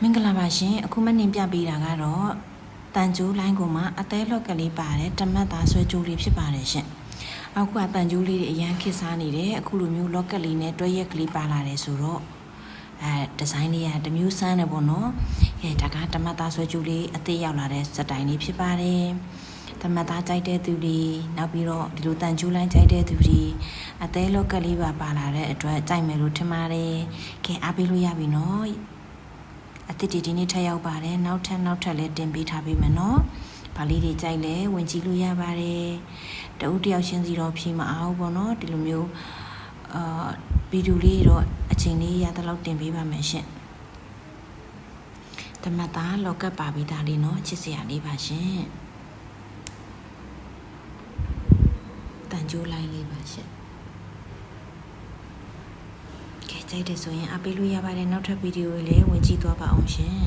မင်္ဂလာပါရှင်အခုမနှင်ပြပေးတာကတော့တန်ကျိုးလိုင်းကိုမှအသေးလော့ကလေးပါတယ်တမတ်သားဆွဲကျိုးလေးဖြစ်ပါတယ်ရှင်အခုကတန်ကျိုးလေးတွေအရန်ခစ်စားနေတယ်အခုလိုမျိုးလော့ကလေးနဲ့တွဲရက်ကလေးပါလာတယ်ဆိုတော့ဒီဇိုင်းလေးကတမျိုးစမ်းတယ်ပေါ့နော်ဒါကတမတ်သားဆွဲကျိုးလေးအသေးရောက်လာတဲ့စတိုင်လေးဖြစ်ပါတယ်တမတ်သားကြိုက်တဲ့သူတွေနောက်ပြီးတော့ဒီလိုတန်ကျိုးလိုင်းကြိုက်တဲ့သူတွေအသေးလော့ကလေးပါလာတဲ့အတွက်ကြိုက်မယ်လို့ထင်ပါတယ်အားပေးလို့ရပြီနော်အတစ်ဒီနေ့ထပ်ရောက်ပါတယ်နောက်ထပ်လည်းတင်ပေးထားပေးမယ်နော်ဗာလေးတွေကြိုက်လဲဝင်ကြည့်လို့ရပါတယ်တဦးတယောက်ချင်းစီတော့ဖြေမအောင်ပေါ့နော်ဒီလိုမျိုးဗီဒီယိုလေးတော့အချိန်လေးရတဲ့လောက်တင်ပေးပါမယ်ရှင်တမတ်သားလောကပ်ပါပြီးသားလေးနော်ချစ်စရာလေးပါရှင်တန်ကြိုးလိုက်လေးပါရှင်ကြိုက်တယ်ဆိုရင်အပေးလို့ရပါတယ်နောက်ထပ်ဗီဒီယိုလေးဝင်ကြည့်သွားပါအောင်ရှင်